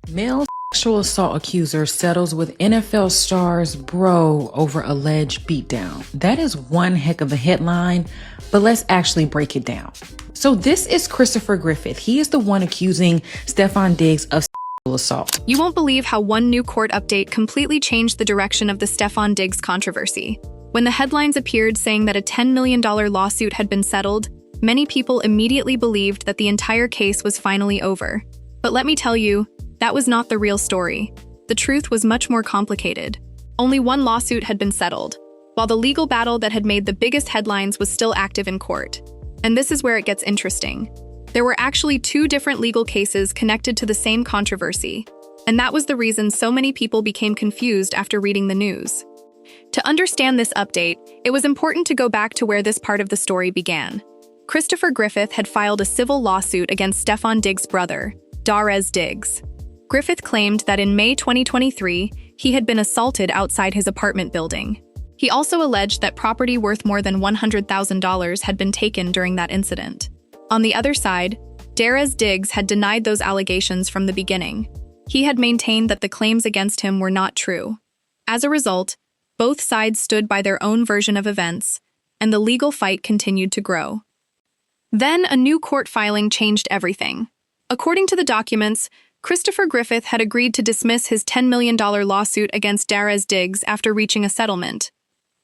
Male sexual assault accuser settles with NFL stars bro over alleged beatdown. That is one heck of a headline, but let's actually break it down. So this is Christopher Griffith. He is the one accusing Stefon Diggs of sexual assault. You won't believe how one new court update completely changed the direction of the Stefon Diggs controversy. When the headlines appeared saying that a $10 million lawsuit had been settled, many people immediately believed that the entire case was finally over. But let me tell you, that was not the real story. The truth was much more complicated. Only one lawsuit had been settled, while the legal battle that had made the biggest headlines was still active in court. And this is where it gets interesting. There were actually two different legal cases connected to the same controversy, and that was the reason so many people became confused after reading the news. To understand this update, it was important to go back to where this part of the story began. Christopher Griffith had filed a civil lawsuit against Stefon Diggs' brother, Diggs. Griffith claimed that in May 2023, he had been assaulted outside his apartment building. He also alleged that property worth more than $100,000 had been taken during that incident. On the other side, Diggs had denied those allegations from the beginning. He had maintained that the claims against him were not true. As a result, both sides stood by their own version of events, and the legal fight continued to grow. Then a new court filing changed everything. According to the documents, Christopher Griffith had agreed to dismiss his $10 million lawsuit against Diggs after reaching a settlement.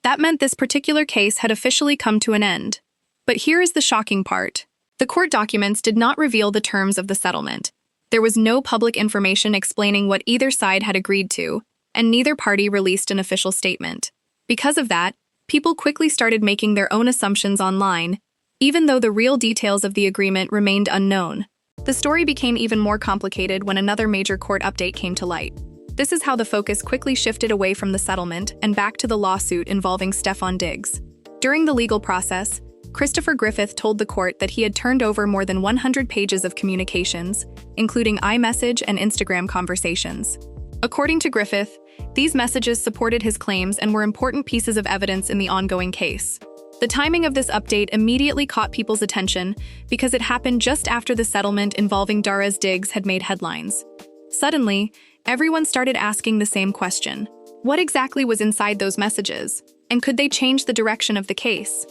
That meant this particular case had officially come to an end. But here is the shocking part. The court documents did not reveal the terms of the settlement. There was no public information explaining what either side had agreed to, and neither party released an official statement. Because of that, people quickly started making their own assumptions online, even though the real details of the agreement remained unknown. The story became even more complicated when another major court update came to light. This is how the focus quickly shifted away from the settlement and back to the lawsuit involving Stefon Diggs. During the legal process, Christopher Griffith told the court that he had turned over more than 100 pages of communications, including iMessage and Instagram conversations. According to Griffith, these messages supported his claims and were important pieces of evidence in the ongoing case. The timing of this update immediately caught people's attention because it happened just after the settlement involving Diggs had made headlines. Suddenly, everyone started asking the same question. What exactly was inside those messages? And could they change the direction of the case?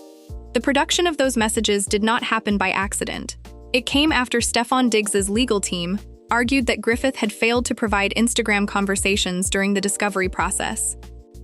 The production of those messages did not happen by accident. It came after Stefon Diggs' legal team argued that Griffith had failed to provide Instagram conversations during the discovery process.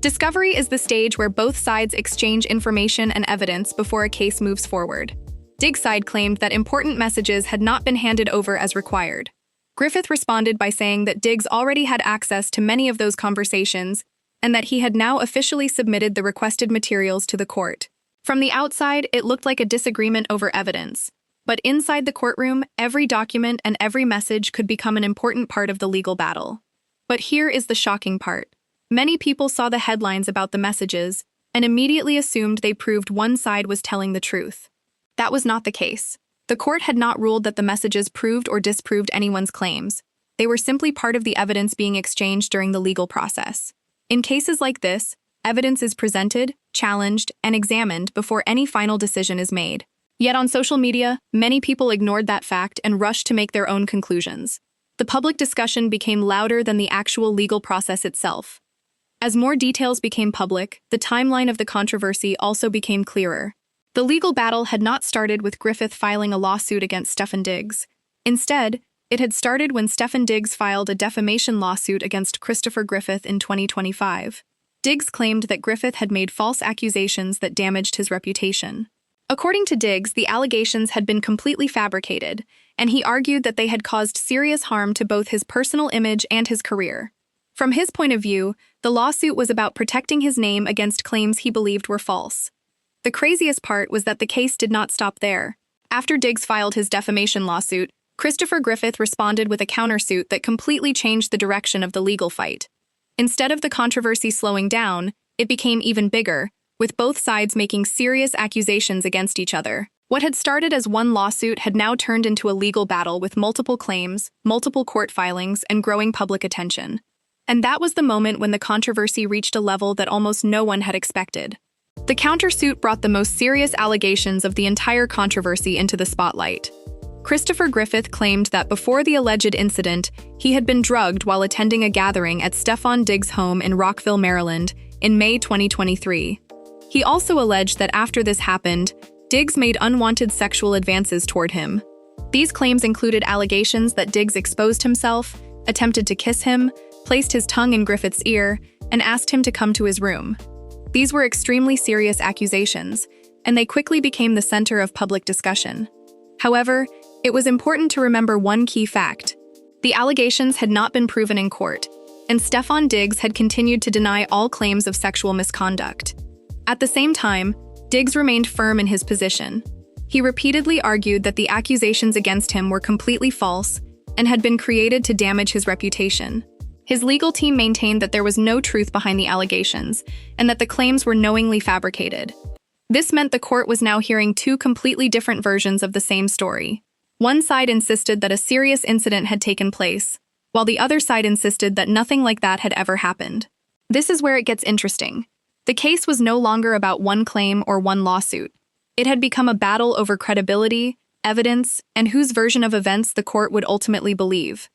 Discovery is the stage where both sides exchange information and evidence before a case moves forward. Diggs' side claimed that important messages had not been handed over as required. Griffith responded by saying that Diggs already had access to many of those conversations and that he had now officially submitted the requested materials to the court. From the outside, it looked like a disagreement over evidence. But inside the courtroom, every document and every message could become an important part of the legal battle. But here is the shocking part. Many people saw the headlines about the messages and immediately assumed they proved one side was telling the truth. That was not the case. The court had not ruled that the messages proved or disproved anyone's claims. They were simply part of the evidence being exchanged during the legal process. In cases like this, evidence is presented, challenged, and examined before any final decision is made. Yet on social media, many people ignored that fact and rushed to make their own conclusions. The public discussion became louder than the actual legal process itself. As more details became public, the timeline of the controversy also became clearer. The legal battle had not started with Griffith filing a lawsuit against Stefon Diggs. Instead, it had started when Stefon Diggs filed a defamation lawsuit against Christopher Griffith in 2025. Diggs claimed that Griffith had made false accusations that damaged his reputation. According to Diggs, the allegations had been completely fabricated, and he argued that they had caused serious harm to both his personal image and his career. From his point of view, the lawsuit was about protecting his name against claims he believed were false. The craziest part was that the case did not stop there. After Diggs filed his defamation lawsuit, Christopher Griffith responded with a countersuit that completely changed the direction of the legal fight. Instead of the controversy slowing down, it became even bigger, with both sides making serious accusations against each other. What had started as one lawsuit had now turned into a legal battle with multiple claims, multiple court filings, and growing public attention. And that was the moment when the controversy reached a level that almost no one had expected. The countersuit brought the most serious allegations of the entire controversy into the spotlight. Christopher Griffith claimed that before the alleged incident, he had been drugged while attending a gathering at Stefon Diggs' home in Rockville, Maryland, in May 2023. He also alleged that after this happened, Diggs made unwanted sexual advances toward him. These claims included allegations that Diggs exposed himself, attempted to kiss him, placed his tongue in Griffith's ear, and asked him to come to his room. These were extremely serious accusations, and they quickly became the center of public discussion. However, it was important to remember one key fact. The allegations had not been proven in court, and Stefon Diggs had continued to deny all claims of sexual misconduct. At the same time, Diggs remained firm in his position. He repeatedly argued that the accusations against him were completely false and had been created to damage his reputation. His legal team maintained that there was no truth behind the allegations and that the claims were knowingly fabricated. This meant the court was now hearing two completely different versions of the same story. One side insisted that a serious incident had taken place, while the other side insisted that nothing like that had ever happened. This is where it gets interesting. The case was no longer about one claim or one lawsuit. It had become a battle over credibility, evidence, and whose version of events the court would ultimately believe.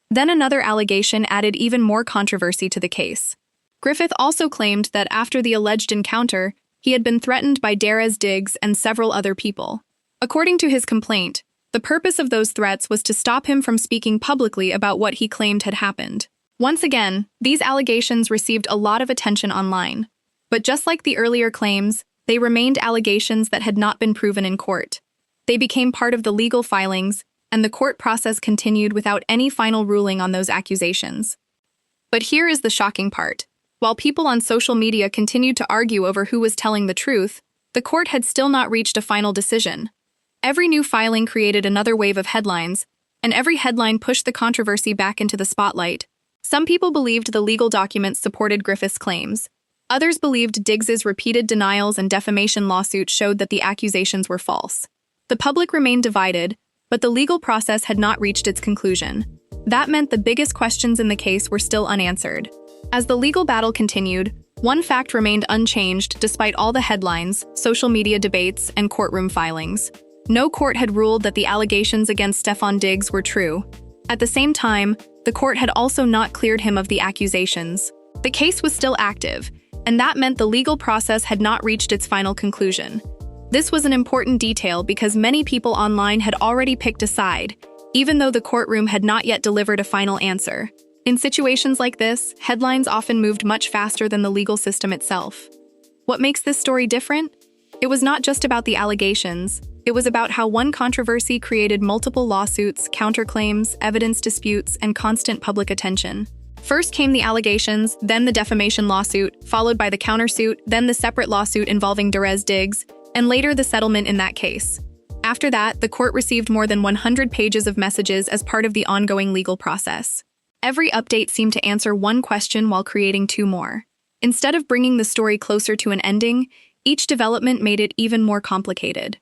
Then another allegation added even more controversy to the case. Griffith also claimed that after the alleged encounter, he had been threatened by Diggs and several other people. According to his complaint, the purpose of those threats was to stop him from speaking publicly about what he claimed had happened. Once again, these allegations received a lot of attention online. But just like the earlier claims, they remained allegations that had not been proven in court. They became part of the legal filings, and the court process continued without any final ruling on those accusations. But here is the shocking part. While people on social media continued to argue over who was telling the truth, the court had still not reached a final decision. Every new filing created another wave of headlines, and every headline pushed the controversy back into the spotlight. Some people believed the legal documents supported Griffith's claims. Others believed Diggs's repeated denials and defamation lawsuits showed that the accusations were false. The public remained divided, but the legal process had not reached its conclusion. That meant the biggest questions in the case were still unanswered. As the legal battle continued, one fact remained unchanged despite all the headlines, social media debates, and courtroom filings. No court had ruled that the allegations against Stefon Diggs were true. At the same time, the court had also not cleared him of the accusations. The case was still active, and that meant the legal process had not reached its final conclusion. This was an important detail because many people online had already picked a side, even though the courtroom had not yet delivered a final answer. In situations like this, headlines often moved much faster than the legal system itself. What makes this story different? It was not just about the allegations. It was about how one controversy created multiple lawsuits, counterclaims, evidence disputes, and constant public attention. First came the allegations, then the defamation lawsuit, followed by the countersuit, then the separate lawsuit involving Diggs, and later the settlement in that case. After that, the court received more than 100 pages of messages as part of the ongoing legal process. Every update seemed to answer one question while creating two more. Instead of bringing the story closer to an ending, each development made it even more complicated.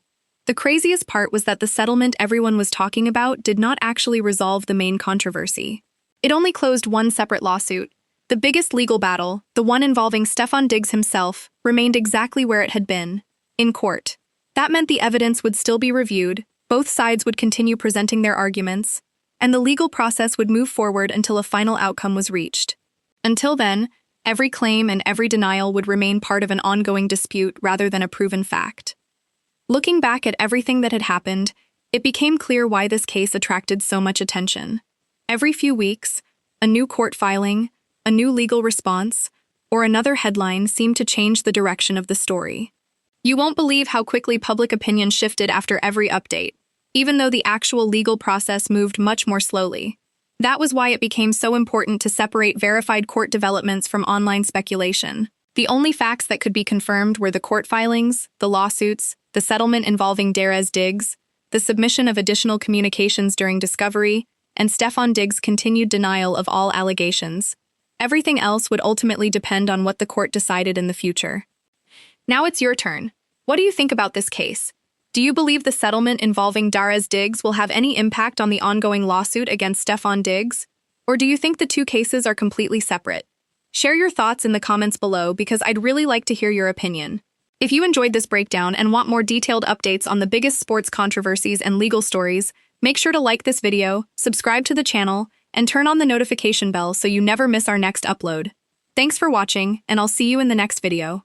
The craziest part was that the settlement everyone was talking about did not actually resolve the main controversy. It only closed one separate lawsuit. The biggest legal battle, the one involving Stefon Diggs himself, remained exactly where it had been, in court. That meant the evidence would still be reviewed, both sides would continue presenting their arguments, and the legal process would move forward until a final outcome was reached. Until then, every claim and every denial would remain part of an ongoing dispute rather than a proven fact. Looking back at everything that had happened, it became clear why this case attracted so much attention. Every few weeks, a new court filing, a new legal response, or another headline seemed to change the direction of the story. You won't believe how quickly public opinion shifted after every update, even though the actual legal process moved much more slowly. That was why it became so important to separate verified court developments from online speculation. The only facts that could be confirmed were the court filings, the lawsuits, the settlement involving Diggs, the submission of additional communications during discovery, and Stefon Diggs' continued denial of all allegations. Everything else would ultimately depend on what the court decided in the future. Now it's your turn. What do you think about this case? Do you believe the settlement involving Diggs will have any impact on the ongoing lawsuit against Stefon Diggs? Or do you think the two cases are completely separate? Share your thoughts in the comments below because I'd really like to hear your opinion. If you enjoyed this breakdown and want more detailed updates on the biggest sports controversies and legal stories, Make sure to like this video, subscribe to the channel, and turn on the notification bell so you never miss our next upload. Thanks for watching, and I'll see you in the next video.